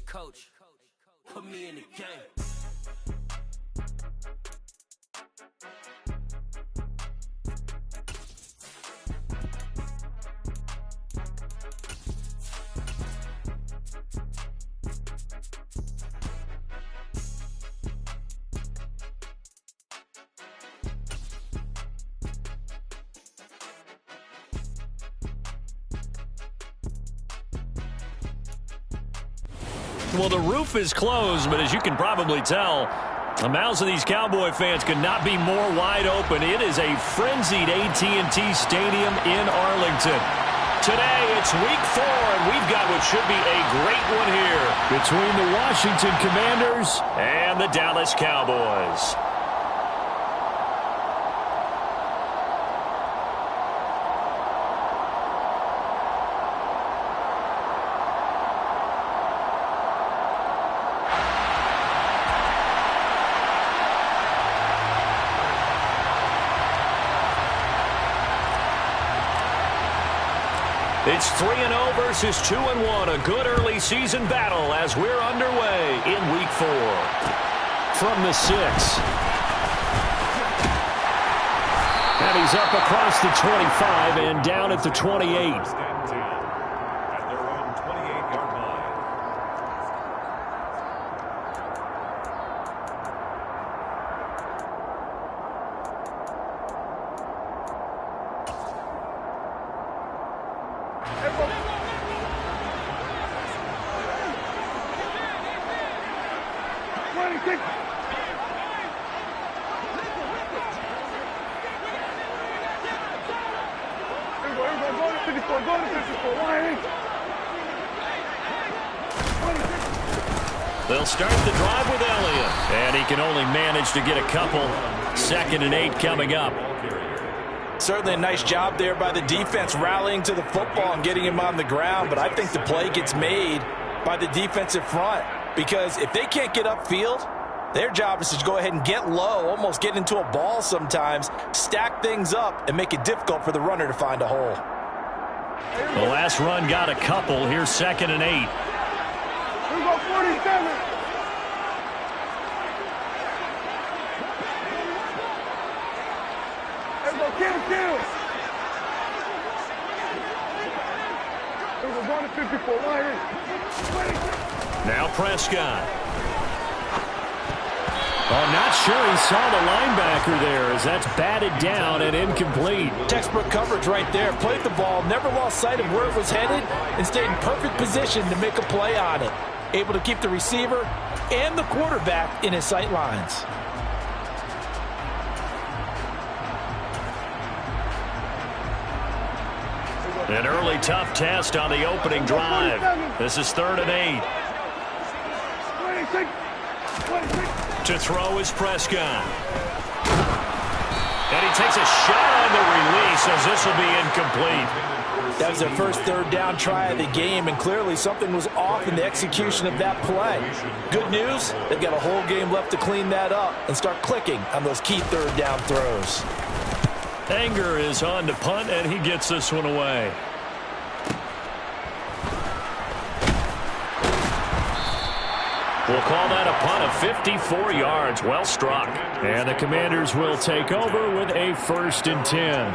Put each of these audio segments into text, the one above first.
coach, put me in the game. Well, the roof is closed, but as you can probably tell, the mouths of these Cowboy fans could not be more wide open. It is a frenzied AT&T Stadium in Arlington. Today, it's week 4, and we've got what should be a great one here between the Washington Commanders and the Dallas Cowboys. It's 3-0 versus 2-1, a good early season battle as we're underway in week 4. From the 6. And he's up across the 25 and down at the 28. They'll start the drive with Elliott, and he can only manage to get a couple. 2nd and 8 coming up. Certainly a nice job there by the defense rallying to the football and getting him on the ground, but I think the play gets made by the defensive front because if they can't get upfield, their job is to go ahead and get low, almost get into a ball sometimes, stack things up, and make it difficult for the runner to find a hole. The last run got a couple. Here's 2nd and 8. We go 47. Let's go kill. We're going to 54. Now Prescott. Oh, not sure he saw the linebacker there as that's batted down and incomplete. Textbook coverage right there. Played the ball, never lost sight of where it was headed, and stayed in perfect position to make a play on it. Able to keep the receiver and the quarterback in his sight lines. An early tough test on the opening drive. This is 3rd and 8. 26. To throw is Prescott. And he takes a shot on the release as this will be incomplete. That was their first 3rd down try of the game, and clearly something was off in the execution of that play. Good news, they've got a whole game left to clean that up and start clicking on those key 3rd down throws. Anger is on to punt, and he gets this one away. We'll call that a punt of 54 yards. Well struck. And the Commanders will take over with a 1st and 10.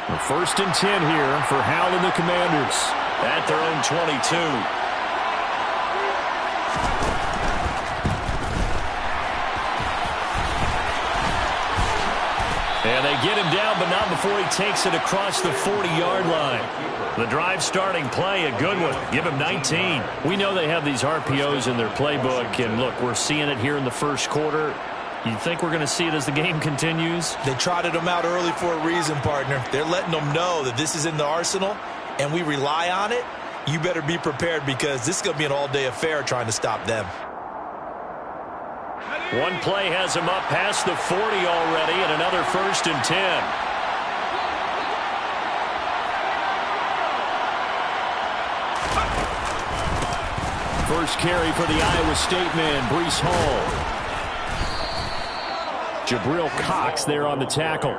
The 1st and 10 here for Howell and the Commanders at their own 22. And they get him down, but not before he takes it across the 40-yard line. The drive starting play, a good one. Give him 19. We know they have these RPOs in their playbook, and look, we're seeing it here in the first quarter. You think we're going to see it as the game continues? They trotted them out early for a reason, partner. They're letting them know that this is in the arsenal, and we rely on it. You better be prepared because this is going to be an all-day affair trying to stop them. One play has him up past the 40 already, and another 1st and 10. First carry for the Iowa State man, Breece Hall. Jabril Cox there on the tackle.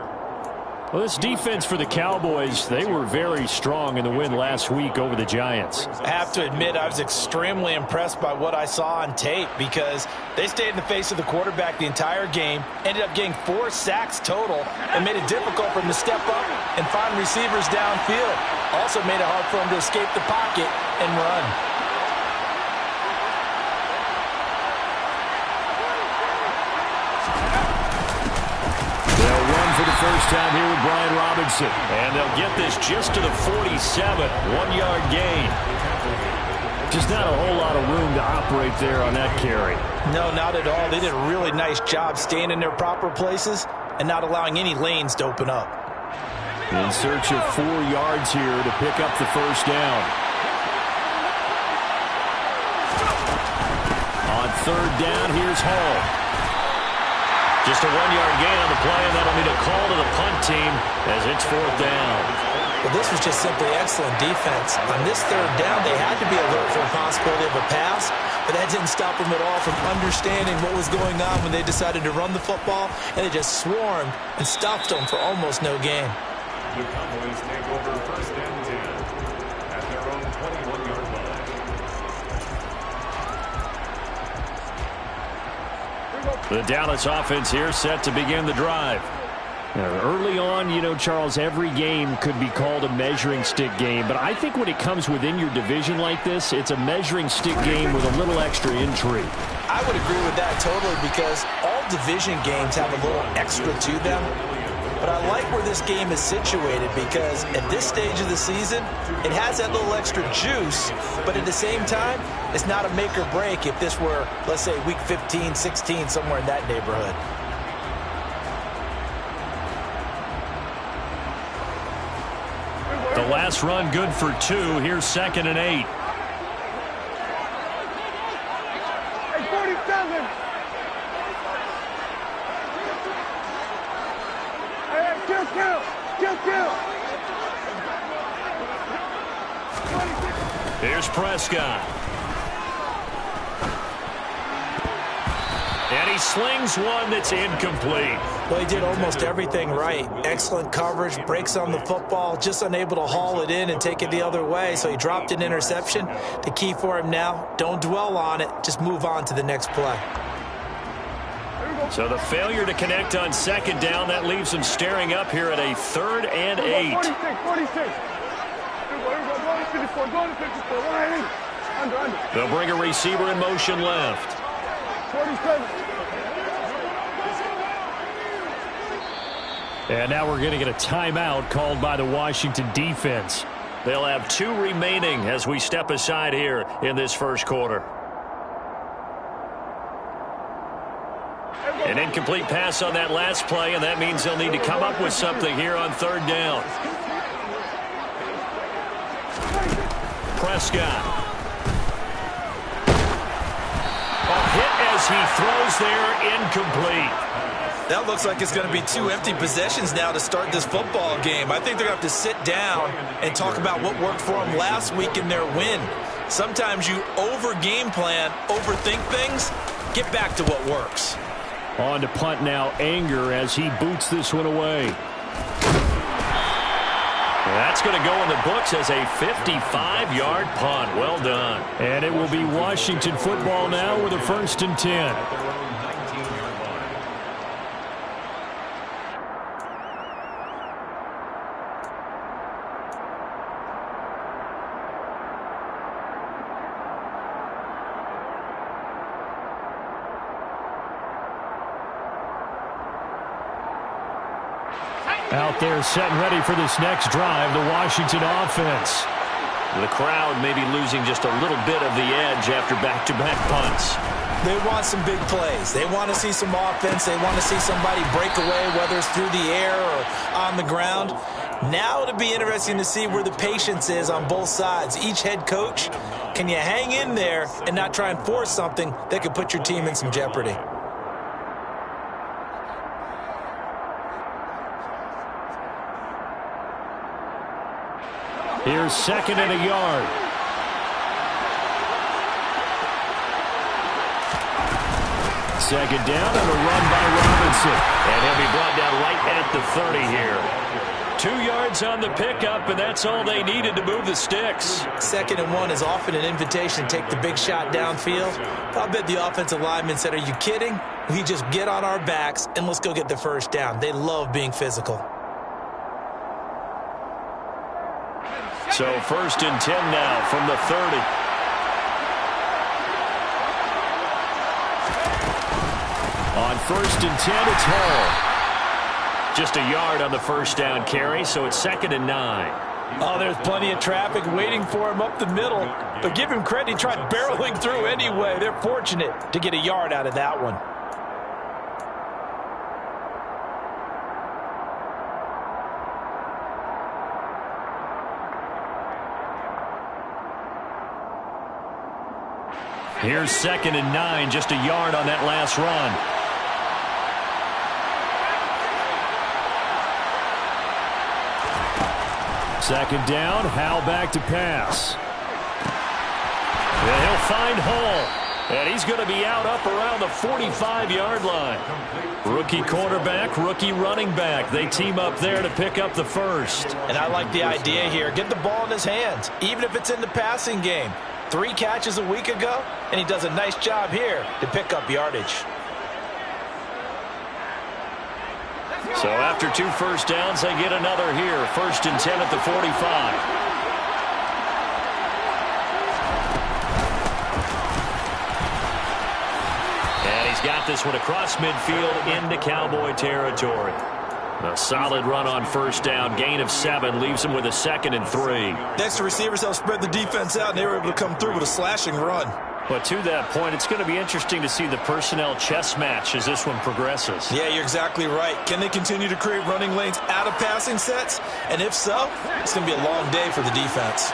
Well, this defense for the Cowboys, they were very strong in the win last week over the Giants. I have to admit, I was extremely impressed by what I saw on tape because they stayed in the face of the quarterback the entire game, ended up getting 4 sacks total, and made it difficult for him to step up and find receivers downfield. Also made it hard for him to escape the pocket and run. For the first time here with Brian Robinson. And they'll get this just to the 47. 1-yard gain. Just not a whole lot of room to operate there on that carry. No, not at all. They did a really nice job staying in their proper places and not allowing any lanes to open up. In search of 4 yards here to pick up the first down. On third down, here's Hall. Just a 1-yard gain on the play, and that'll be a call to the punt team as it's 4th down. Well, this was just simply excellent defense. On this third down, they had to be alert for the possibility of a pass, but that didn't stop them at all from understanding what was going on when they decided to run the football, and they just swarmed and stuffed them for almost no gain. The Cowboys take over first and 10 at their own 21-yard line. The Dallas offense here set to begin the drive. Now, early on, you know, Charles, every game could be called a measuring stick game, but I think when it comes within your division like this, it's a measuring stick game with a little extra intrigue. I would agree with that totally because all division games have a little extra to them. But I like where this game is situated because at this stage of the season, it has that little extra juice, but at the same time, it's not a make or break if this were, let's say, week 15, 16, somewhere in that neighborhood. The last run good for 2. Here's 2nd and 8. Hey, 47. Hey, kill. Here's Prescott. And he slings one that's incomplete. Well, he did almost everything right. Excellent coverage, breaks on the football, just unable to haul it in and take it the other way, so he dropped an interception. The key for him now, don't dwell on it, just move on to the next play. So the failure to connect on 2nd down, that leaves him staring up here at a 3rd and 8. 46. Go to 54. Under. They'll bring a receiver in motion left. 47. And now we're going to get a timeout called by the Washington defense. They'll have 2 remaining as we step aside here in this first quarter. An incomplete pass on that last play, and that means they'll need to come up with something here on 3rd down. Prescott. A hit as he throws there, incomplete. That looks like it's going to be 2 empty possessions now to start this football game. I think they're going to have to sit down and talk about what worked for them last week in their win. Sometimes you over-game plan, overthink things, get back to what works. On to punt now, Anger as he boots this one away. That's going to go in the books as a 55-yard punt. Well done. And it will be Washington football now with a 1st and 10. Out there set and ready for this next drive, the Washington offense. The crowd maybe losing just a little bit of the edge after back-to-back punts. They want some big plays. They want to see some offense. They want to see somebody break away, whether it's through the air or on the ground. Now it'll be interesting to see where the patience is on both sides. Each head coach, can you hang in there and not try and force something that could put your team in some jeopardy? Here's 2nd and a yard. Second down and a run by Robinson. And he'll be brought down right at the 30 here. 2 yards on the pickup, and that's all they needed to move the sticks. 2nd and 1 is often an invitation to take the big shot downfield. I'll bet the offensive lineman said, are you kidding? We just get on our backs and let's go get the first down. They love being physical. So 1st and 10 now from the 30. On 1st and 10, it's Hall. Just a yard on the first down carry, so it's 2nd and 9. Oh, there's plenty of traffic waiting for him up the middle. But give him credit, he tried barreling through anyway. They're fortunate to get a yard out of that one. Here's 2nd and 9, just a yard on that last run. Second down, Howell back to pass. And he'll find Hall. And he's going to be out up around the 45-yard line. Rookie quarterback, rookie running back. They team up there to pick up the first. And I like the idea here. Get the ball in his hands, even if it's in the passing game. 3 catches a week ago, and he does a nice job here to pick up yardage. So after 2 first downs, they get another here. 1st and 10 at the 45. And he's got this one across midfield into Cowboy territory. A solid run on 1st down. Gain of 7 leaves him with a 2nd and 3. Next, the receivers helped spread the defense out, and they were able to come through with a slashing run. But to that point, it's going to be interesting to see the personnel chess match as this one progresses. Yeah, you're exactly right. Can they continue to create running lanes out of passing sets? And if so, it's going to be a long day for the defense.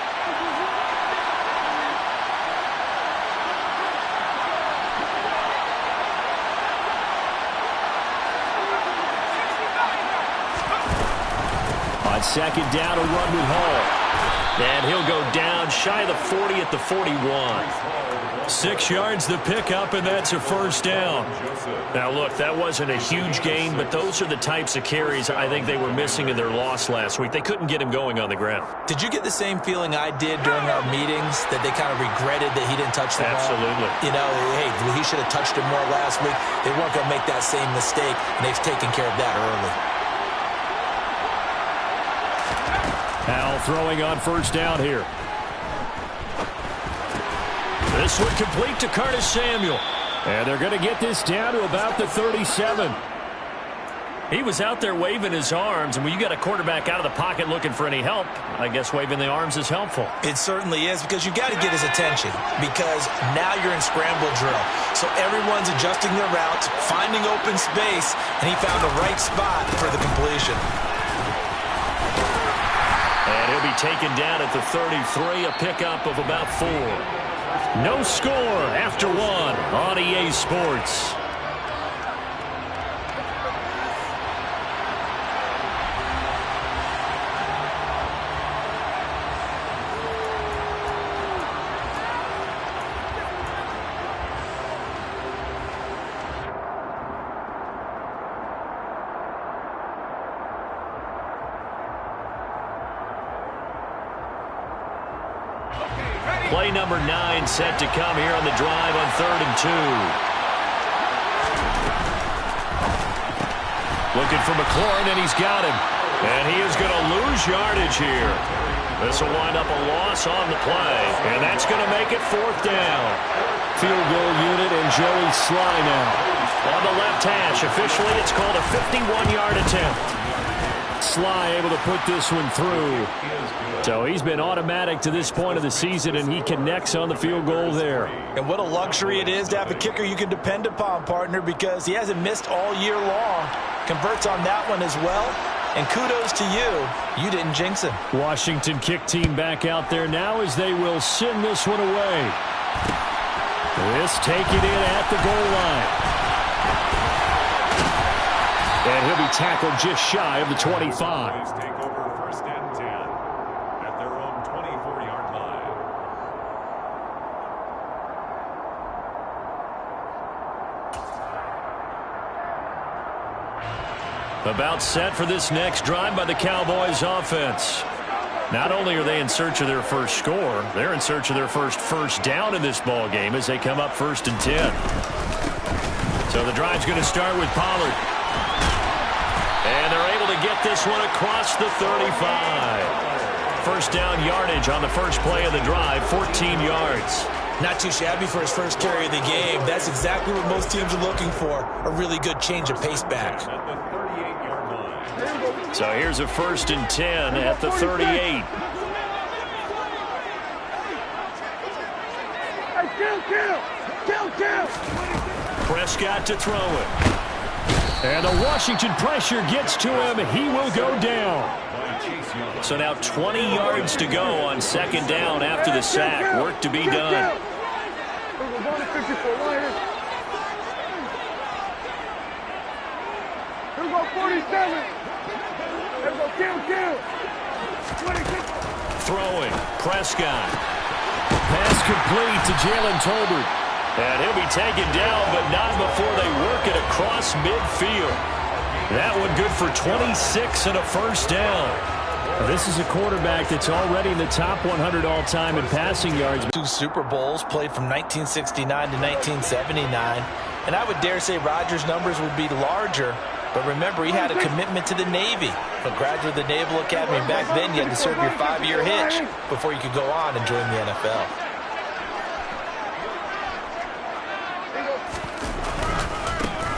On 2nd down, a run with Hall. And he'll go down shy of the 40 at the 41. 6 yards the pickup, and that's a 1st down. Now, look, that wasn't a huge gain, but those are the types of carries I think they were missing in their loss last week. They couldn't get him going on the ground. Did you get the same feeling I did during our meetings, that they kind of regretted that he didn't touch the ball? Absolutely. You know, hey, he should have touched it more last week. They weren't going to make that same mistake, and they've taken care of that early. Howell throwing on 1st down here. This one complete to Curtis Samuel. And they're going to get this down to about the 37. He was out there waving his arms, and when you got a quarterback out of the pocket looking for any help, I guess waving the arms is helpful. It certainly is, because you got to get his attention, because now you're in scramble drill. So everyone's adjusting their routes, finding open space, and he found the right spot for the completion. And he'll be taken down at the 33, a pickup of about 4. No score after 1 on EA Sports. Play number 9 set to come here on the drive on 3rd and 2. Looking for McLaurin, and he's got him. And he is going to lose yardage here. This will wind up a loss on the play. And that's going to make it 4th down. Field goal unit and Joey Sly now. On the left hash, officially it's called a 51-yard attempt. Sly able to put this one through. So he's been automatic to this point of the season, and he connects on the field goal there. And what a luxury it is to have a kicker you can depend upon, partner, because he hasn't missed all year long. Converts on that one as well. And kudos to you. You didn't jinx him. Washington kick team back out there now as they will send this one away. This taken in at the goal line. And he'll be tackled just shy of the 25. Take over 1st and 10 at their own 24-yard line. About set for this next drive by the Cowboys offense. Not only are they in search of their first score, they're in search of their first down in this ball game as they come up 1st and 10. So the drive's going to start with Pollard. And they're able to get this one across the 35. First down yardage on the first play of the drive, 14 yards. Not too shabby for his first carry of the game. That's exactly what most teams are looking for, a really good change of pace back. So here's a 1st and 10 at the 38. Hey, kill. Prescott to throw it. And the Washington pressure gets to him. He will go down. So now 20 yards to go on 2nd down after the sack. Work to be done. Here we go, 47. Here we go, kill. Throwing. Prescott. Pass complete to Jalen Tolbert. And he'll be taken down, but not before they work it across midfield. That one good for 26 and a first down. This is a quarterback that's already in the top 100 all-time in passing yards. 2 Super Bowls, played from 1969 to 1979. And I would dare say Rodgers' numbers would be larger. But remember, he had a commitment to the Navy. A graduate of the Naval Academy. Back then, you had to serve your 5-year hitch before you could go on and join the NFL.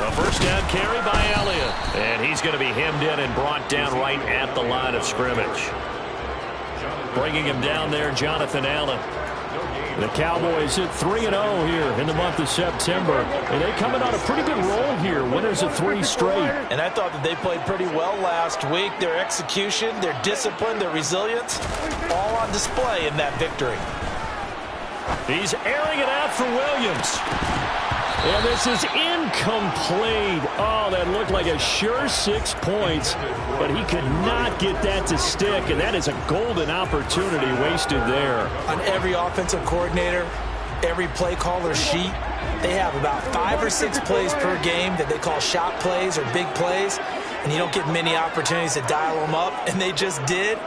A first down carry by Elliott. And he's going to be hemmed in and brought down right at the line of scrimmage. Bringing him down there, Jonathan Allen. The Cowboys at 3-0 here in the month of September. And they coming on a pretty good roll here. Winners of 3 straight. And I thought that they played pretty well last week. Their execution, their discipline, their resilience, all on display in that victory. He's airing it out for Williams. And this is incomplete. Oh, that looked like a sure 6 points, but he could not get that to stick, and that is a golden opportunity wasted there. On every offensive coordinator, every play caller sheet, they have about 5 or 6 plays per game that they call shot plays or big plays, and you don't get many opportunities to dial them up, and they just did,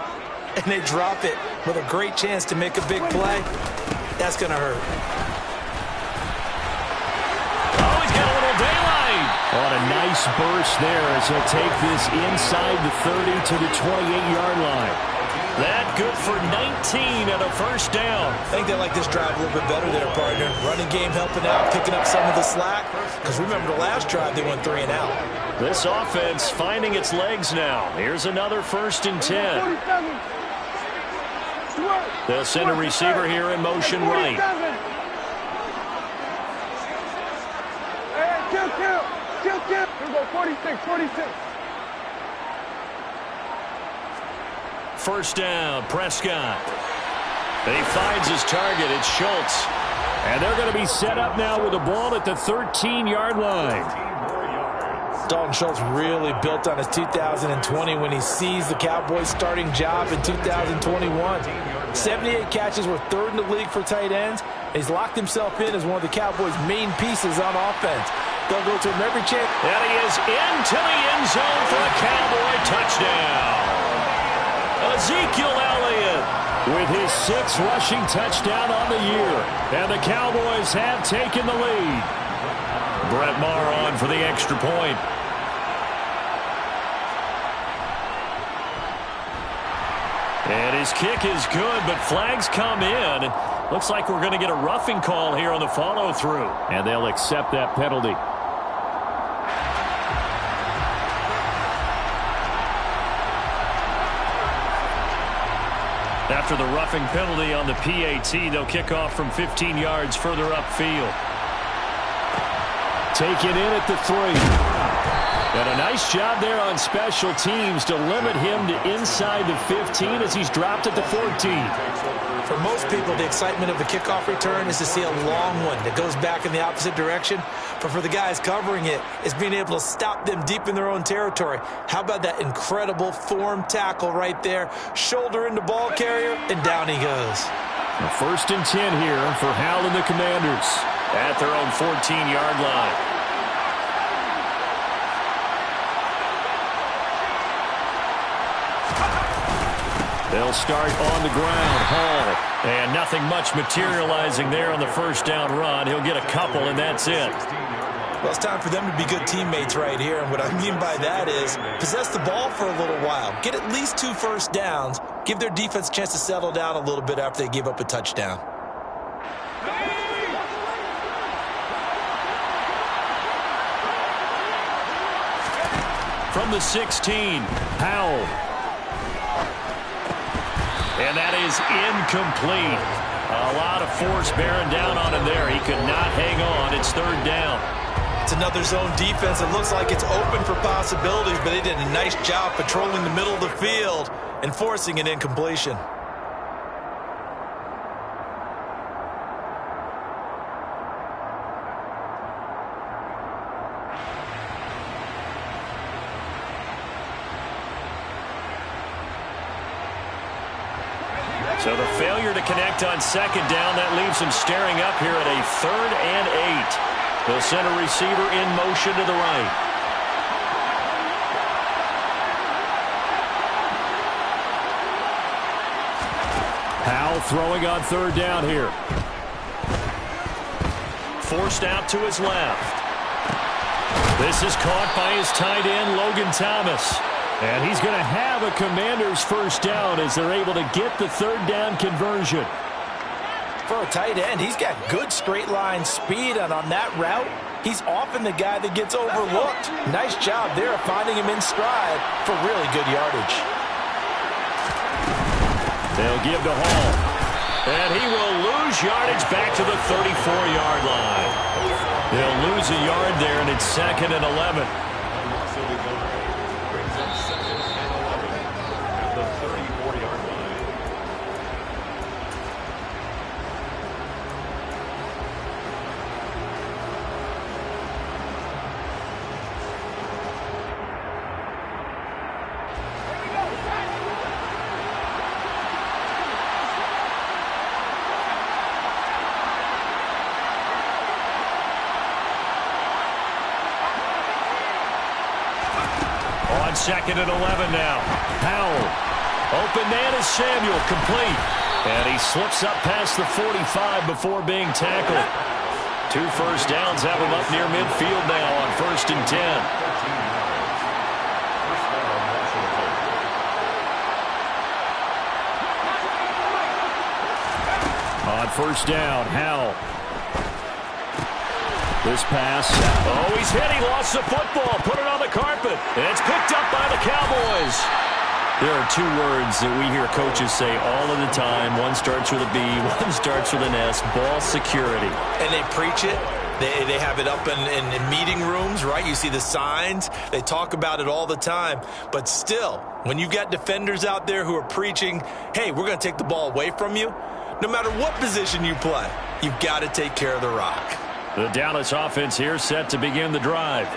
and they drop it with a great chance to make a big play. That's going to hurt. On a nice burst there as he'll take this inside the 30 to the 28-yard line. That good for 19 and a first down. I think they like this drive a little bit better there, partner. Running game helping out, picking up some of the slack. Because remember the last drive, they went 3 and out. This offense finding its legs now. Here's another 1st and 10. They'll send a receiver here in motion right. Kill. Here we go, 46. First down, Prescott. He finds his target. It's Schultz. And they're going to be set up now with the ball at the 13-yard line. Dalton Schultz really built on his 2020 when he seized the Cowboys' starting job in 2021. 78 catches, were 3rd in the league for tight ends. He's locked himself in as one of the Cowboys' main pieces on offense. They'll go to him every chance. And he is into the end zone for a Cowboy touchdown. Ezekiel Elliott with his 6th rushing touchdown on the year. And the Cowboys have taken the lead. Brett Maher on for the extra point. And his kick is good, but flags come in. Looks like we're going to get a roughing call here on the follow-through. And they'll accept that penalty. After the roughing penalty on the PAT, they'll kick off from 15 yards further upfield. Take it in at the 3. And a nice job there on special teams to limit him to inside the 15 as he's dropped at the 14. For most people, the excitement of the kickoff return is to see a long one that goes back in the opposite direction. But for the guys covering it, it's being able to stop them deep in their own territory. How about that incredible form tackle right there? Shoulder into ball carrier, and down he goes. A 1st and 10 here for Howell and the Commanders at their own 14-yard line. They'll start on the ground. Hall. And nothing much materializing there on the first down run. He'll get a couple, and that's it. Well, it's time for them to be good teammates right here. And what I mean by that is possess the ball for a little while. Get at least 2 first downs. Give their defense a chance to settle down a little bit after they give up a touchdown. From the 16, Howell. And that is incomplete. A lot of force bearing down on him there. He could not hang on. It's third down. It's another zone defense. It looks like it's open for possibilities, but they did a nice job patrolling the middle of the field and forcing an incompletion. So the failure to connect on second down, that leaves him staring up here at a 3rd and 8. They'll send a receiver in motion to the right. Howell throwing on 3rd down here. Forced out to his left. This is caught by his tight end, Logan Thomas. And he's going to have a Commanders first down as they're able to get the 3rd down conversion. For a tight end, he's got good straight line speed, and on that route, he's often the guy that gets overlooked. Nice job there of finding him in stride for really good yardage. They'll give to Hall. And he will lose yardage back to the 34-yard line. They'll lose a yard there, and it's 2nd and 11. On 2nd and 11 now. Howell. Open man is Samuel. Complete. And he slips up past the 45 before being tackled. 2 first downs have him up near midfield now on 1st and 10. On 1st down, Howell. This pass. Oh, he's hit. He lost the football. Put it on the carpet. And it's picked up by the Cowboys. There are 2 words that we hear coaches say all of the time. One starts with a B, one starts with an S. Ball security. And they preach it. They have it up in meeting rooms, right? You see the signs. They talk about it all the time. But still, when you've got defenders out there who are preaching, hey, we're going to take the ball away from you, no matter what position you play, you've got to take care of the rock. The Dallas offense here set to begin the drive.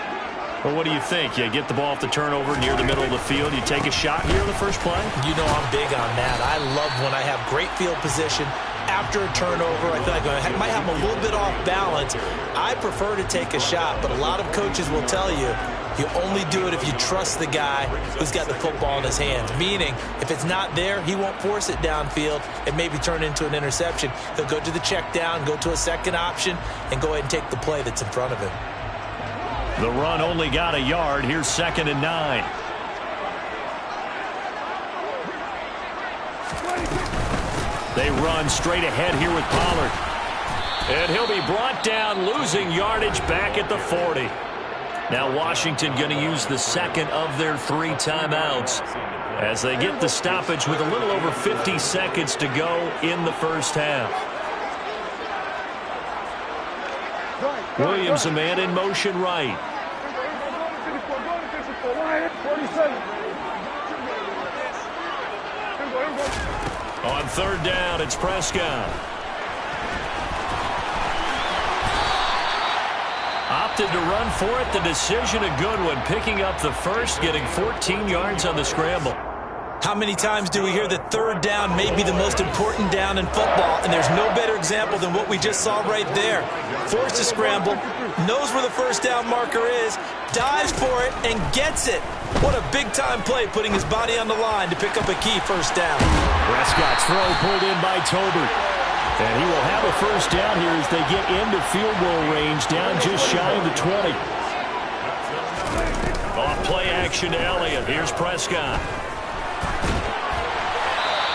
Well, what do you think? You get the ball off the turnover near the middle of the field. You take a shot here on the first play? You know I'm big on that. I love when I have great field position after a turnover. I feel like I might have a little bit off balance. I prefer to take a shot, but a lot of coaches will tell you you only do it if you trust the guy who's got the football in his hands. Meaning, if it's not there, he won't force it downfield and maybe turn it into an interception. He'll go to the check down, go to a second option, and go ahead and take the play that's in front of him. The run only got a yard. Here's 2nd and 9. They run straight ahead here with Pollard. And he'll be brought down, losing yardage back at the 40. Now Washington going to use the second of their 3 timeouts as they get the stoppage with a little over 50 seconds to go in the first half. Williams, a man in motion right. On 3rd down, it's Prescott. Opted to run for it. The decision a good one. Picking up the first, getting 14 yards on the scramble. How many times do we hear that third down may be the most important down in football, and there's no better example than what we just saw right there. Forced to scramble, knows where the first down marker is, dives for it, and gets it. What a big-time play, putting his body on the line to pick up a key first down. Prescott's throw pulled in by Tolbert. And he will have a first down here as they get into field goal range, down just shy of the 20. Off play action to Elliott. Here's Prescott.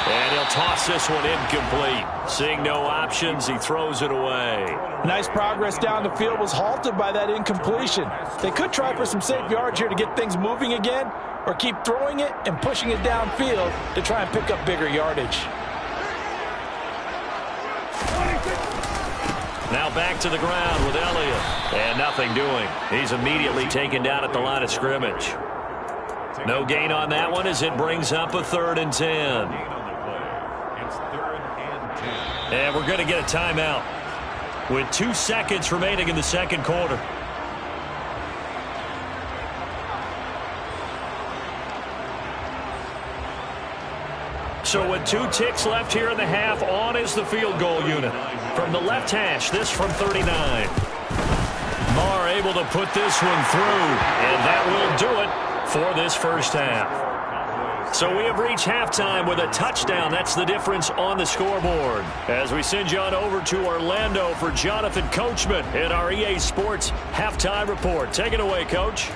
And he'll toss this one incomplete. Seeing no options, he throws it away. Nice progress down the field, was halted by that incompletion. They could try for some safe yards here to get things moving again, or keep throwing it and pushing it downfield to try and pick up bigger yardage. Now back to the ground with Elliott. And nothing doing. He's immediately taken down at the line of scrimmage. No gain on that one as it brings up a 3rd and 10. And we're going to get a timeout with 2 seconds remaining in the second quarter. So with 2 ticks left here in the half, on is the field goal unit. From the left hash, this from 39. Marr able to put this one through, and that will do it for this first half. So we have reached halftime with a touchdown. That's the difference on the scoreboard. As we send you on over to Orlando for Jonathan Coachman in our EA Sports Halftime Report. Take it away, Coach.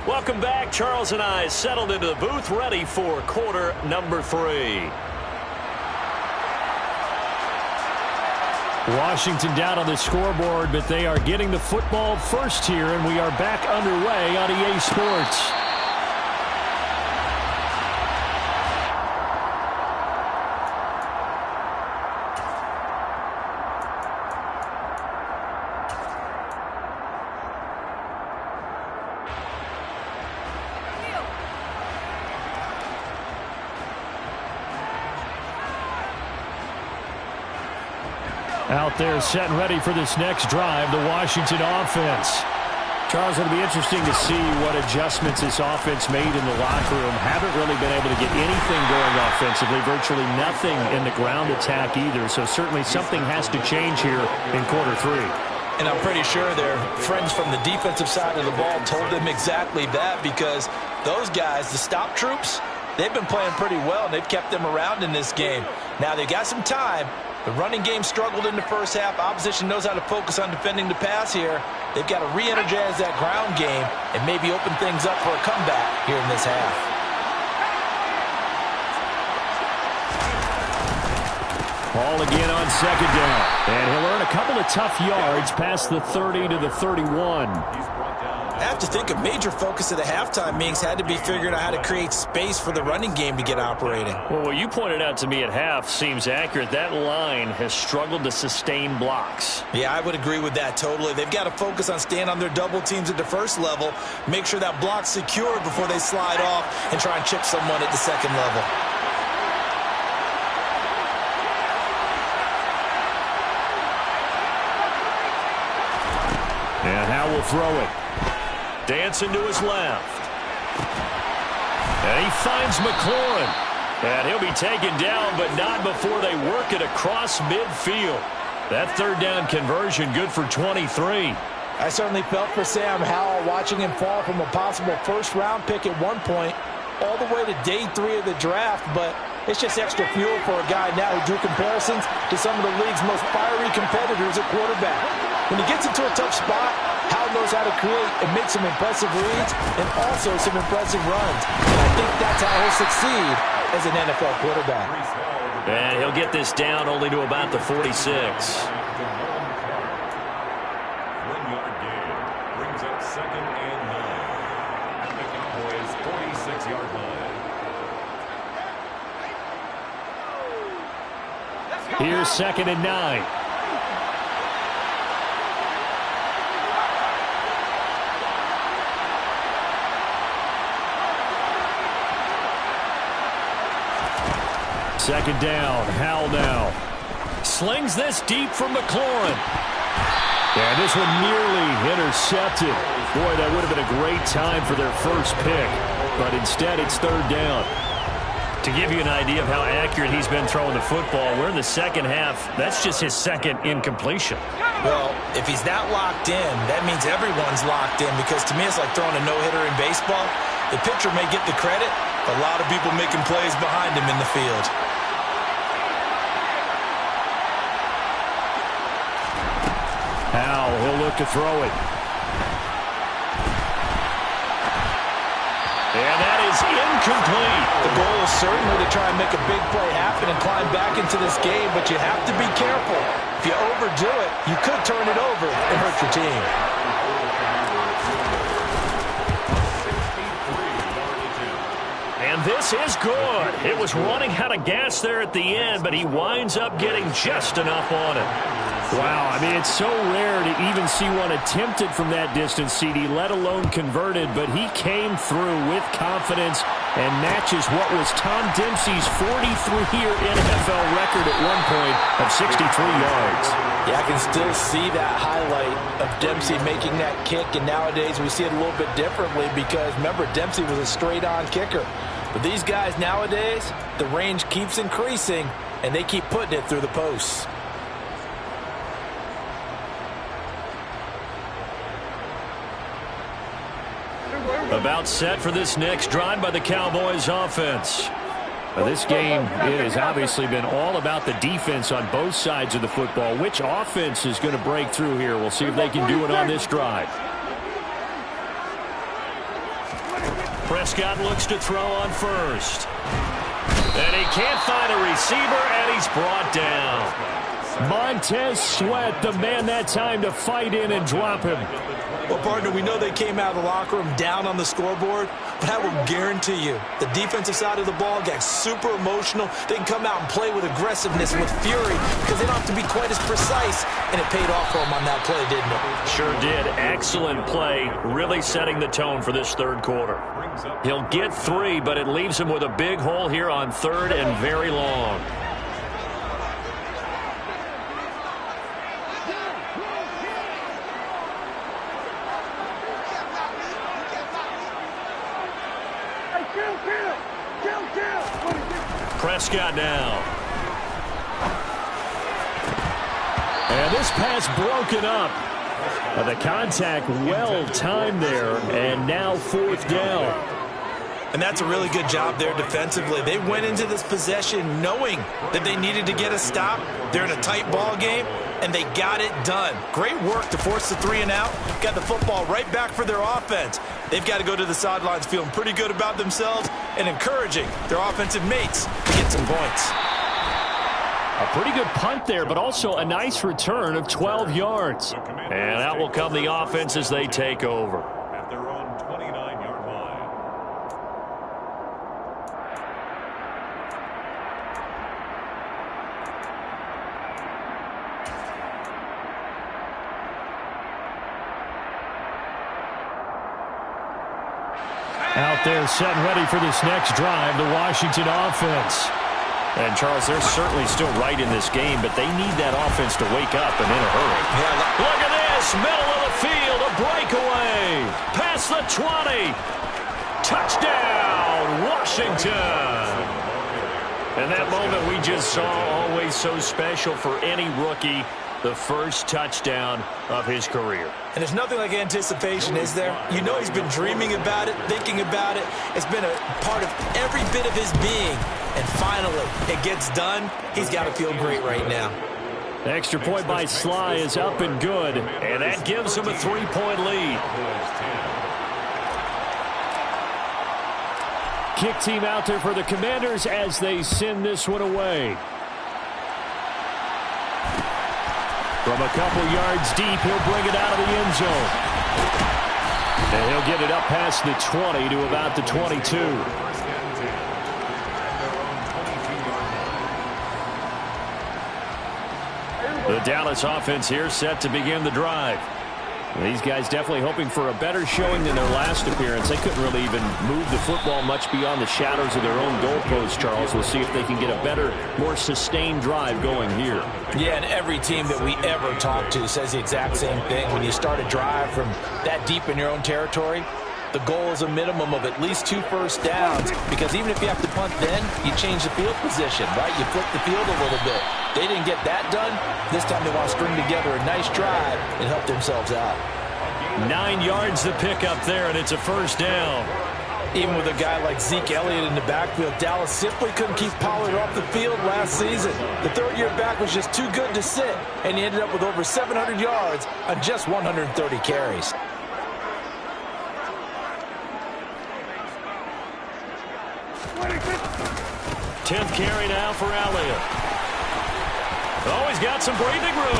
Welcome back. Charles and I settled into the booth, ready for quarter number 3. Washington down on the scoreboard, but they are getting the football first here, and we are back underway on EA Sports. Out there set and ready for this next drive, the Washington offense. Charles, it'll be interesting to see what adjustments this offense made in the locker room. Haven't really been able to get anything going offensively, virtually nothing in the ground attack either. So certainly something has to change here in quarter 3. And I'm pretty sure their friends from the defensive side of the ball told them exactly that, because those guys, the stop troops, they've been playing pretty well, and they've kept them around in this game. Now they've got some time. The running game struggled in the first half. Opposition knows how to focus on defending the pass here. They've got to re-energize that ground game and maybe open things up for a comeback here in this half. Ball again on second down. And he'll earn a couple of tough yards past the 30 to the 31. I have to think a major focus of the halftime meetings had to be figuring out how to create space for the running game to get operating. Well, what you pointed out to me at half seems accurate. That line has struggled to sustain blocks. Yeah, I would agree with that totally. They've got to focus on staying on their double teams at the first level, make sure that block's secure before they slide off and try and chip someone at the second level. And now we'll throw it. Dancing to his left. And he finds McLaurin. And he'll be taken down, but not before they work it across midfield. That third down conversion good for 23. I certainly felt for Sam Howell watching him fall from a possible first-round pick at one point all the way to day 3 of the draft, but it's just extra fuel for a guy now who drew comparisons to some of the league's most fiery competitors at quarterback. When he gets into a tough spot, Howell knows how to create and make some impressive reads and also some impressive runs. And I think that's how he'll succeed as an NFL quarterback. And he'll get this down only to about the 46. 1-yard gain brings up 2nd and 9 at the Cowboys' 46-yard line. Here's 2nd and 9. Second down, Howell now. Slings this deep from McLaurin. And this one nearly intercepted. Boy, that would have been a great time for their first pick. But instead, it's third down. To give you an idea of how accurate he's been throwing the football, we're in the second half. That's just his second incompletion. Well, if he's that locked in, that means everyone's locked in, because to me it's like throwing a no-hitter in baseball. The pitcher may get the credit, a lot of people making plays behind him in the field. Howell, he'll look to throw it. And that is incomplete. The goal is certainly to try and make a big play happen and climb back into this game, but you have to be careful. If you overdo it, you could turn it over and hurt your team. And this is good. It was running out of gas there at the end, but he winds up getting just enough on it. Wow, I mean, it's so rare to even see one attempted from that distance, CD, let alone converted, but he came through with confidence and matches what was Tom Dempsey's 43-year NFL record at one point of 63 yards. Yeah, I can still see that highlight of Dempsey making that kick, and nowadays we see it a little bit differently because, remember, Dempsey was a straight-on kicker. But these guys nowadays, the range keeps increasing, and they keep putting it through the posts. About set for this next drive by the Cowboys offense. This game has obviously been all about the defense on both sides of the football. Which offense is going to break through here? We'll see if they can do it on this drive. Prescott looks to throw on first. And he can't find a receiver, and he's brought down. Montez Sweat, the man that time to fight in and drop him. Well, partner, we know they came out of the locker room down on the scoreboard, but I will guarantee you the defensive side of the ball got super emotional. They can come out and play with aggressiveness, with fury, because they don't have to be quite as precise, and it paid off for them on that play, didn't it? Sure did. Excellent play, really setting the tone for this third quarter. He'll get 3, but it leaves him with a big hole here on third and very long. Prescott now. And this pass broken up. The contact well timed there, and now fourth down. And that's a really good job there defensively. They went into this possession knowing that they needed to get a stop. They're in a tight ball game, and they got it done. Great work to force the 3 and out. Got the football right back for their offense. They've got to go to the sidelines feeling pretty good about themselves and encouraging their offensive mates to get some points. A pretty good punt there, but also a nice return of 12 yards. And out will come the offense as they take over. At their own 29-yard line. Out there set and ready for this next drive, the Washington offense. And, Charles, they're certainly still right in this game, but they need that offense to wake up and in a hurry. Yeah, look at this, middle of the field, a breakaway, past the 20. Touchdown, Washington. And that moment we just saw, always so special for any rookie, the first touchdown of his career. And there's nothing like anticipation, is there? You know he's been dreaming about it, thinking about it. It's been a part of every bit of his being. And finally, it gets done. He's got to feel great right now. The extra point by Sly is up and good, and that gives him a 3-point lead. Kick team out there for the Commanders as they send this one away. From a couple yards deep, he'll bring it out of the end zone. And he'll get it up past the 20 to about the 22. The Dallas offense here set to begin the drive. These guys definitely hoping for a better showing than their last appearance. They couldn't really even move the football much beyond the shadows of their own goalposts, Charles. We'll see if they can get a better, more sustained drive going here. Yeah, and every team that we ever talk to says the exact same thing. When you start a drive from that deep in your own territory, the goal is a minimum of at least 2 first downs, because even if you have to punt then, you change the field position, right? You flip the field a little bit. They didn't get that done. This time they want to string together a nice drive and help themselves out. 9 yards the pickup there, and it's a first down. Even with a guy like Zeke Elliott in the backfield, Dallas simply couldn't keep Pollard off the field last season. The third-year back was just too good to sit, and he ended up with over 700 yards on just 130 carries. Tenth carry now for Elliott. Oh, he's got some breathing room.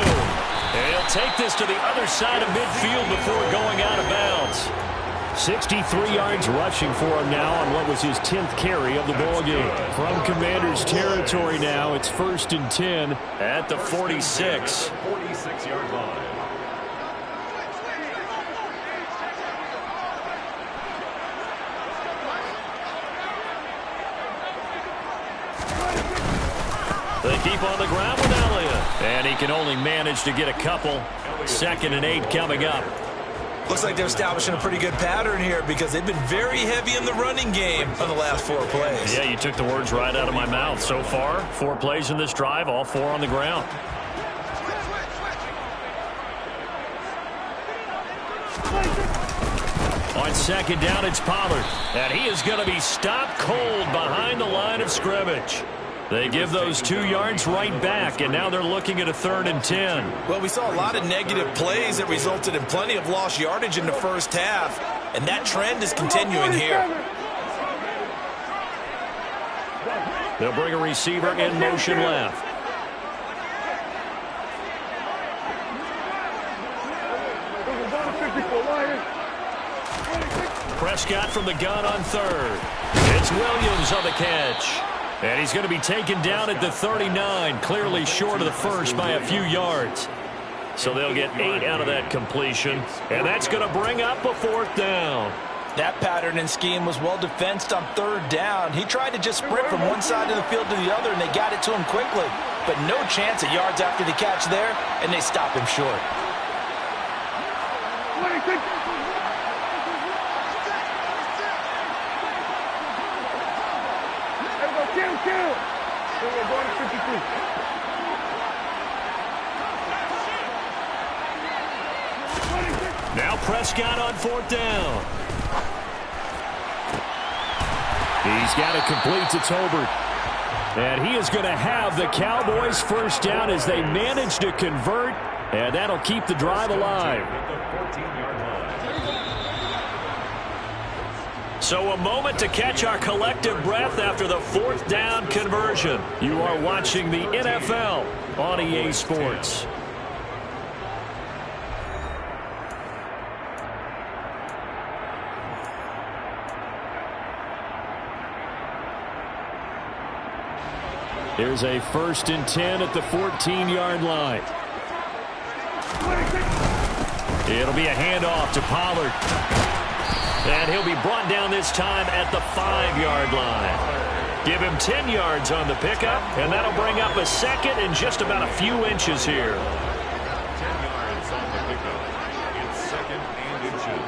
And he'll take this to the other side of midfield before going out of bounds. 63 yards rushing for him now on what was his 10th carry of the ball game. From Commanders territory now, it's 1st and 10 at the 46. 46-yard line. They keep on the ground with Elliott. And he can only manage to get a couple. 2nd and 8 coming up. Looks like they're establishing a pretty good pattern here, because they've been very heavy in the running game on the last 4 plays. Yeah, you took the words right out of my mouth. So far, 4 plays in this drive, all 4 on the ground. On 2nd down, it's Pollard. And he is going to be stopped cold behind the line of scrimmage. They give those 2 yards right back, and now they're looking at a 3rd and 10. Well, we saw a lot of negative plays that resulted in plenty of lost yardage in the first half, and that trend is continuing here. They'll bring a receiver in motion left. Prescott from the gun on 3rd. It's Williams on the catch. And he's going to be taken down at the 39, clearly short of the first by a few yards. So they'll get 8 out of that completion, and that's going to bring up a 4th down. That pattern and scheme was well defensed on 3rd down. He tried to just sprint from one side of the field to the other, and they got it to him quickly. But no chance at yards after the catch there, and they stop him short. Now Prescott on 4th down. He's got it complete to Tolbert. And he is going to have the Cowboys first down as they manage to convert. And that'll keep the drive alive. So a moment to catch our collective breath after the 4th down conversion. You are watching the NFL on EA Sports. Here's a 1st and 10 at the 14-yard line. It'll be a handoff to Pollard. And he'll be brought down this time at the 5-yard line. Give him 10 yards on the pickup, and that'll bring up a 2nd and just about a few inches here. 10 yards on the pickup. It's 2nd and inches.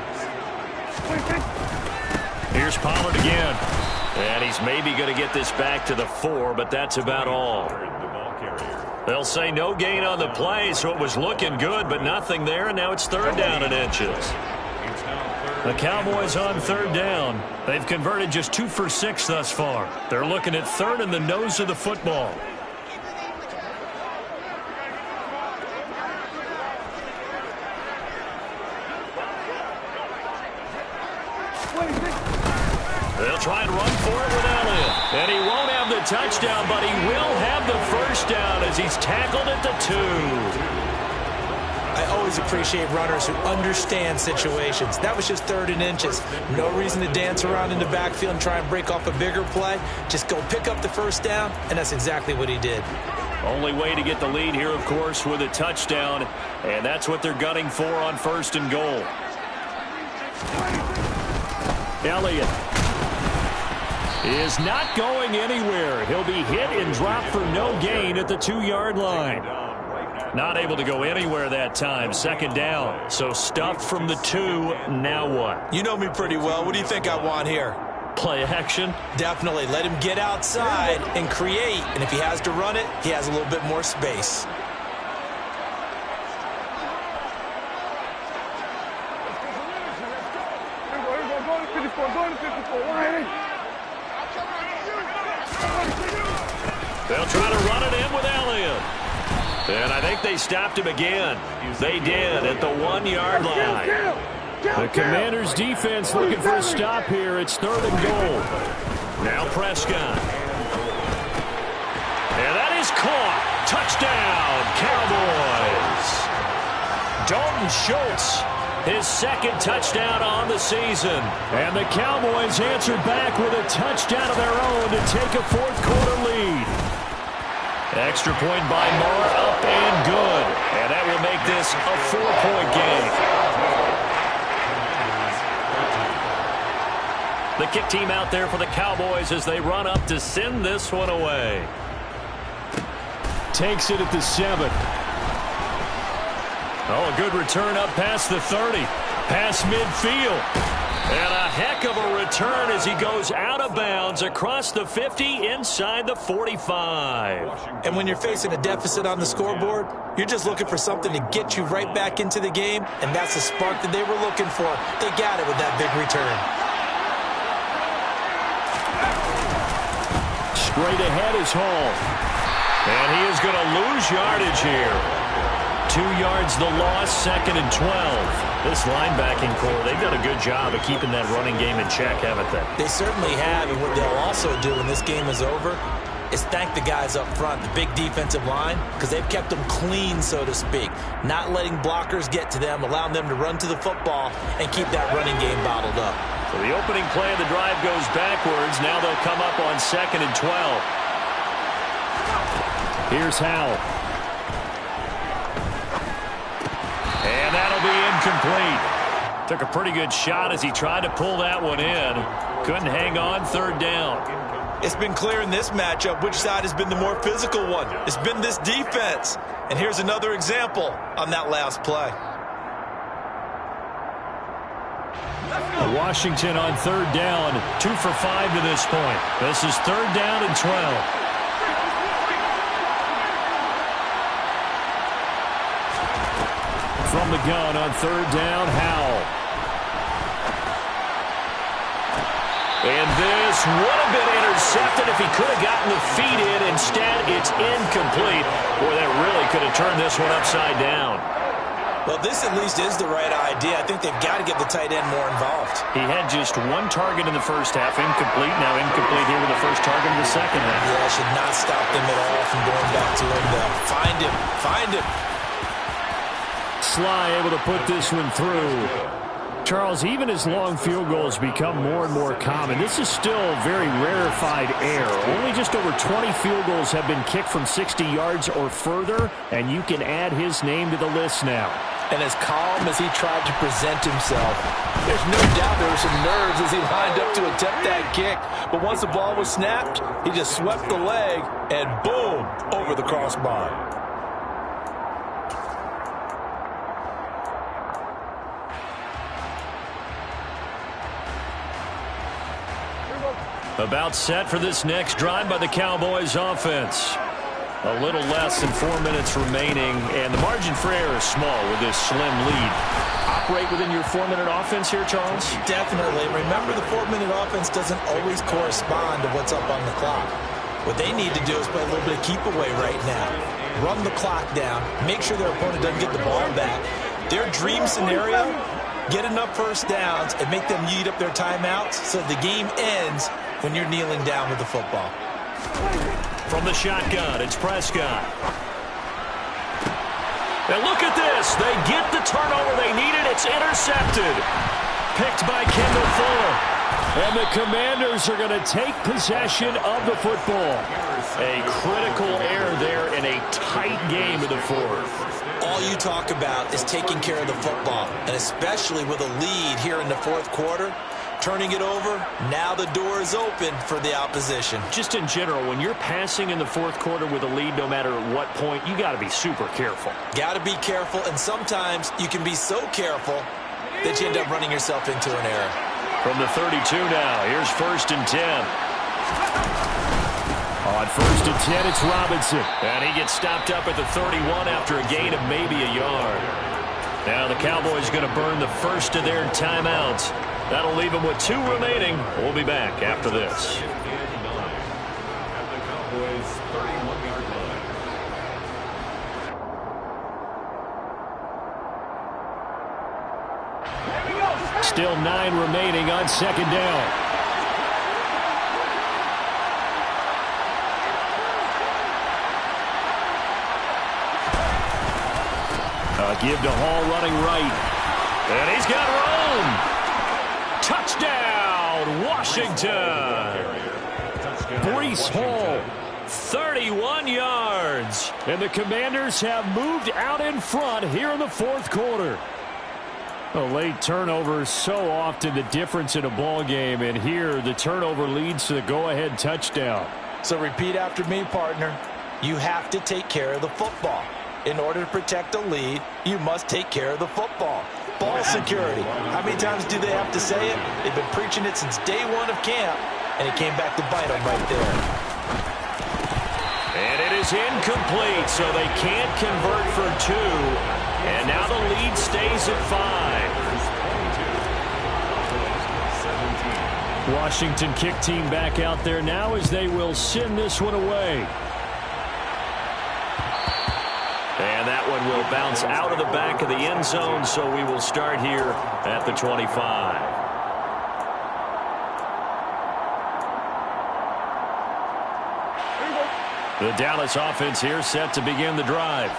Here's Pollard again. And he's maybe going to get this back to the 4, but that's about all. They'll say no gain on the play, so it was looking good, but nothing there, and now it's 3rd down and inches. The Cowboys on 3rd down. They've converted just 2 for 6 thus far. They're looking at 3rd and the nose of the football. They'll try and run for it with Elliott. And he won't have the touchdown, but he will have the first down as he's tackled at the 2. I always appreciate runners who understand situations. That was just 3rd and inches. No reason to dance around in the backfield and try and break off a bigger play. Just go pick up the first down, and that's exactly what he did. Only way to get the lead here, of course, with a touchdown. And that's what they're gunning for on 1st and goal. Elliott is not going anywhere. He'll be hit and dropped for no gain at the 2-yard line. Not able to go anywhere that time. 2nd down. So stuffed from the 2. Now what? You know me pretty well. What do you think I want here? Play action? Definitely. Let him get outside and create. And if he has to run it, he has a little bit more space. They'll try to run it in with Elliott. And I think they stopped him again. They did at the 1-yard line. The Commanders' defense looking for a stop here. It's 3rd and goal. Now Prescott. And that is caught. Touchdown, Cowboys. Dalton Schultz, his 2nd touchdown on the season. And the Cowboys answered back with a touchdown of their own to take a 4th-quarter lead. Extra point by Marr, up and good. And that will make this a 4-point game. The kick team out there for the Cowboys as they run up to send this one away. Takes it at the 7. Oh, a good return up past the 30. Past midfield. And a heck of a return as he goes out of bounds across the 50 inside the 45. And when you're facing a deficit on the scoreboard, you're just looking for something to get you right back into the game, and that's the spark that they were looking for. They got it with that big return. Straight ahead is Hall. And he is going to lose yardage here. 2 yards the loss, 2nd and 12. This linebacking core, they've done a good job of keeping that running game in check, haven't they? They certainly have, and what they'll also do when this game is over is thank the guys up front, the big defensive line, because they've kept them clean, so to speak. Not letting blockers get to them, allowing them to run to the football and keep that running game bottled up. So the opening play of the drive goes backwards. Now they'll come up on 2nd and 12. Here's Howell. And that'll be incomplete. Took a pretty good shot as he tried to pull that one in. Couldn't hang on, 3rd down. It's been clear in this matchup which side has been the more physical one. It's been this defense. And here's another example on that last play. Washington on 3rd down. 2 for 5 to this point. This is 3rd down and 12. From the gun on 3rd down, Howell. And this would have been intercepted if he could have gotten the feet in. Instead, it's incomplete. Boy, that really could have turned this one upside down. Well, this at least is the right idea. I think they've got to get the tight end more involved. He had just 1 target in the first half, incomplete. Now incomplete here with the first target in the second half. Yeah, should not stop them at all from going back to him. Find him. Find him. Sly able to put this one through. Charles, even as long field goals become more and more common, this is still very rarefied air. Only just over 20 field goals have been kicked from 60 yards or further, and you can add his name to the list now. And as calm as he tried to present himself, there's no doubt there were some nerves as he lined up to attempt that kick. But once the ball was snapped, he just swept the leg, and boom, over the crossbar. About set for this next drive by the Cowboys offense. A little less than 4 minutes remaining, and the margin for error is small with this slim lead. Operate within your 4-minute offense here, Charles? Definitely. Remember, the 4-minute offense doesn't always correspond to what's up on the clock. What they need to do is play a little bit of keep away right now. Run the clock down. Make sure their opponent doesn't get the ball back. Their dream scenario, get enough first downs and make them eat up their timeouts so the game ends when you're kneeling down with the football. From the shotgun, it's Prescott. And look at this. They get the turnover they needed. It's intercepted. Picked by Kendall Fuller. And the Commanders are going to take possession of the football. A critical error there in a tight game in the fourth. All you talk about is taking care of the football, and especially with a lead here in the fourth quarter. Turning it over, now the door is open for the opposition. Just in general, when you're passing in the fourth quarter with a lead, no matter at what point, you got to be super careful. Got to be careful, and sometimes you can be so careful that you end up running yourself into an error. From the 32 now, here's 1st and 10. On 1st and 10, it's Robinson. And he gets stopped up at the 31 after a gain of maybe a yard. Now the Cowboys going to burn the first of their timeouts. That'll leave them with 2 remaining. We'll be back after this. At the Cowboys' 31-yard line. Still 9 remaining on 2nd down. A give to Hall running right. And he's got room. Touchdown, Washington. Breece Hall, 31 yards. And the Commanders have moved out in front here in the fourth quarter. A late turnover is so often the difference in a ball game, and here the turnover leads to the go-ahead touchdown. So repeat after me, partner. You have to take care of the football. In order to protect a lead, you must take care of the football. Ball security. How many times do they have to say it? They've been preaching it since day one of camp, and it came back to bite them right there. And it is incomplete, so they can't convert for 2. And now the lead stays at 5. Washington kick team back out there now as they will send this one away. And that one will bounce out of the back of the end zone, so we will start here at the 25. The Dallas offense here set to begin the drive.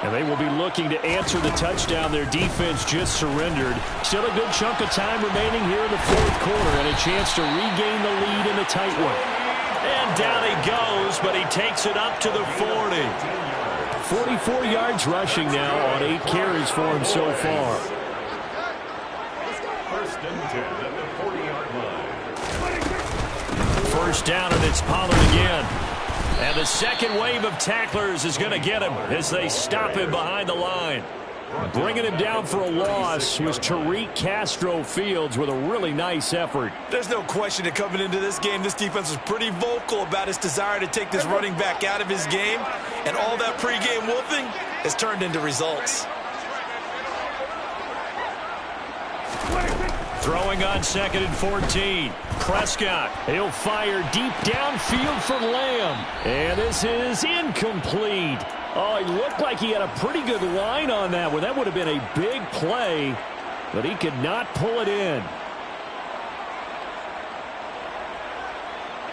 And they will be looking to answer the touchdown their defense just surrendered. Still a good chunk of time remaining here in the fourth quarter and a chance to regain the lead in a tight one. And down he goes, but he takes it up to the 40. 44 yards rushing now on 8 carries for him so far. 1st and 10 at the 40-yard line. First down, and it's Pollard again. And the second wave of tacklers is going to get him as they stop him behind the line. Bringing him down for a loss was Tariq Castro-Fields with a really nice effort. There's no question that coming into this game, this defense was pretty vocal about its desire to take this running back out of his game. And all that pregame wolfing has turned into results. Throwing on 2nd and 14. Prescott, he'll fire deep downfield for Lamb. And this is incomplete. Oh, he looked like he had a pretty good line on that one. That would have been a big play, but he could not pull it in.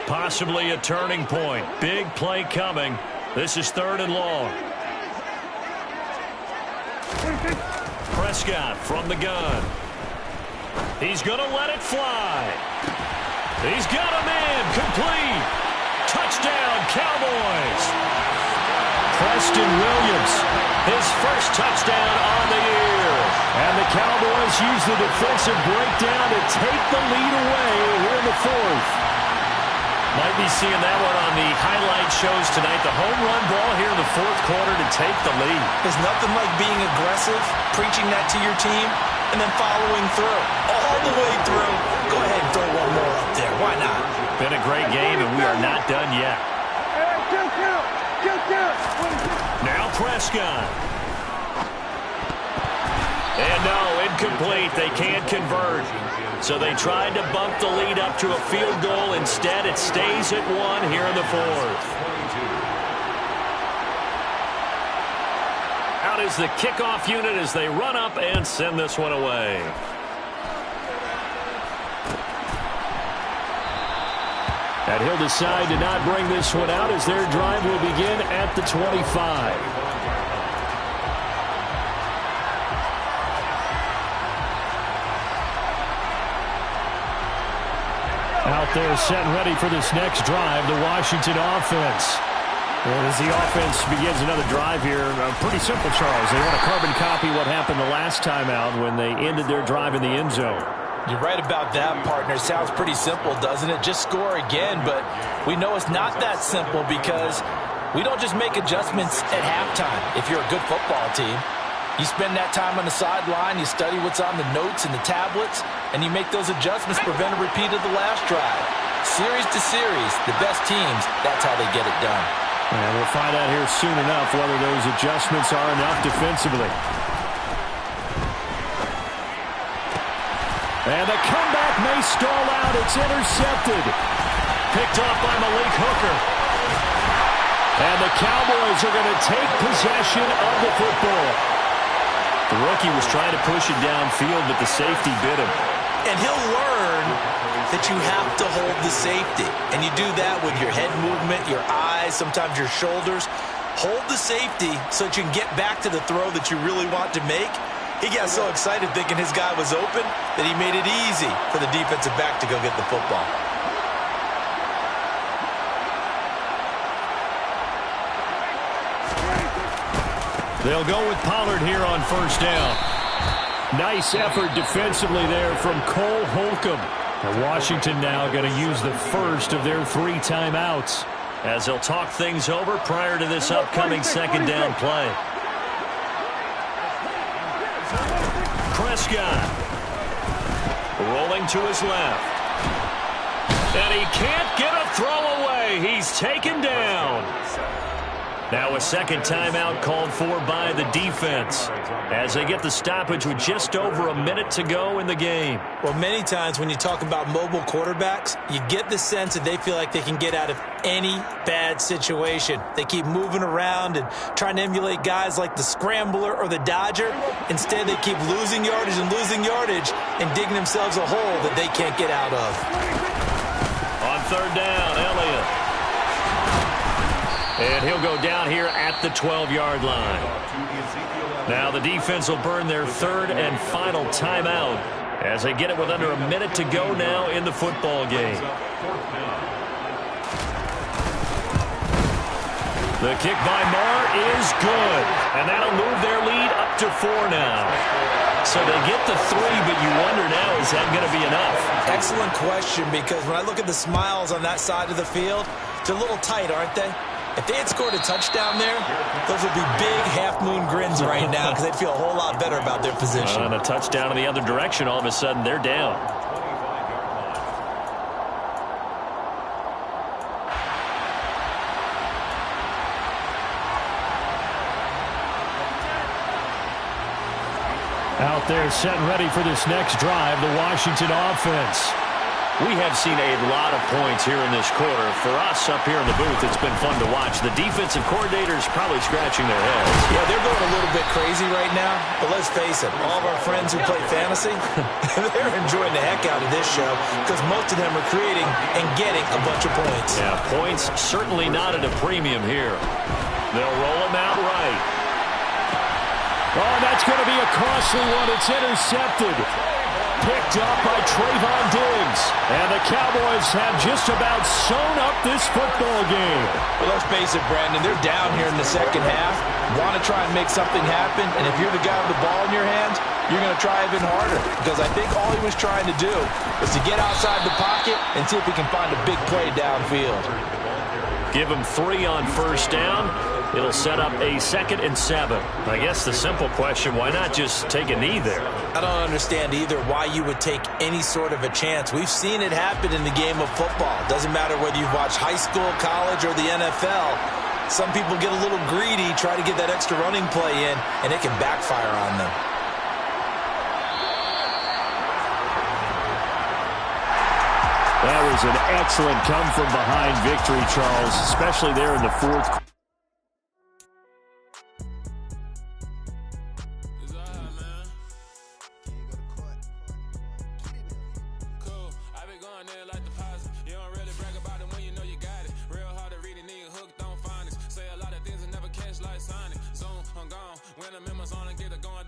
Possibly a turning point. Big play coming. This is 3rd and long. Prescott from the gun. He's going to let it fly. He's got him in. Complete. Touchdown, Cowboys. Preston Williams, his first touchdown on the year. And the Cowboys use the defensive breakdown to take the lead away here in the fourth. Might be seeing that one on the highlight shows tonight. The home run ball here in the fourth quarter to take the lead. There's nothing like being aggressive, preaching that to your team, and then following through. All the way through. Go ahead and throw one more up there. Why not? Been a great game, and we are not done yet. Now Prescott. And no, incomplete. They can't convert. So they tried to bump the lead up to a field goal. Instead, it stays at 1 here in the fourth. Out is the kickoff unit as they run up and send this one away. And he'll decide to not bring this one out as their drive will begin at the 25. Out there setting ready for this next drive, the Washington offense. And as the offense begins another drive here, pretty simple, Charles. They want to carbon copy what happened the last time out when they ended their drive in the end zone. You're right about that, partner. Sounds pretty simple, doesn't it? Just score again, but we know it's not that simple because we don't just make adjustments at halftime if you're a good football team. You spend that time on the sideline, you study what's on the notes and the tablets, and you make those adjustments to prevent a repeat of the last drive. Series to series, the best teams, that's how they get it done. And we'll find out here soon enough whether those adjustments are enough defensively. And the comeback may stall out. It's intercepted. Picked off by Malik Hooker. And the Cowboys are going to take possession of the football. The rookie was trying to push it downfield, but the safety bit him. And he'll learn that you have to hold the safety. And you do that with your head movement, your eyes, sometimes your shoulders. Hold the safety so that you can get back to the throw that you really want to make. He got so excited thinking his guy was open that he made it easy for the defensive back to go get the football. They'll go with Pollard here on first down. Nice effort defensively there from Cole Holcomb. And Washington now going to use the first of their 3 timeouts as they'll talk things over prior to this upcoming second down play. Prescott rolling to his left. And he can't get a throw away. He's taken down. Now a second timeout called for by the defense as they get the stoppage with just over a minute to go in the game. Well, many times when you talk about mobile quarterbacks, you get the sense that they feel like they can get out of any bad situation. They keep moving around and trying to emulate guys like the Scrambler or the Dodger. Instead, they keep losing yardage and digging themselves a hole that they can't get out of. On third down, Elliott. And he'll go down here at the 12-yard line. Now the defense will burn their third and final timeout as they get it with under a minute to go now in the football game. The kick by Marr is good. And that'll move their lead up to 4 now. So they get the 3, but you wonder now, is that going to be enough? Excellent question, because when I look at the smiles on that side of the field, they're a little tight, aren't they? If they had scored a touchdown there, those would be big half-moon grins right now because they'd feel a whole lot better about their position. And a touchdown in the other direction, all of a sudden they're down. Out there set and ready for this next drive, the Washington offense. We have seen a lot of points here in this quarter. For us up here in the booth, it's been fun to watch. The defensive coordinators probably scratching their heads. Yeah, they're going a little bit crazy right now. But let's face it, all of our friends who play fantasy, they're enjoying the heck out of this show because most of them are creating and getting a bunch of points. Yeah, points certainly not at a premium here. They'll roll him out right. Oh, that's going to be a costly one. It's intercepted. Picked up by Trayvon Diggs. And the Cowboys have just about sewn up this football game. Well, let's face it, Brandon, they're down here in the second half. Want to try and make something happen, and if you're the guy with the ball in your hands, you're going to try even harder. Because I think all he was trying to do was to get outside the pocket and see if he can find a big play downfield. Give him 3 on first down. It'll set up a 2nd and 7. I guess the simple question, why not just take a knee there? I don't understand either why you would take any sort of a chance. We've seen it happen in the game of football. Doesn't matter whether you've watched high school, college, or the NFL. Some people get a little greedy, try to get that extra running play in, and it can backfire on them. That was an excellent come-from-behind victory, Charles, especially there in the 4th quarter. When the members on and get it going,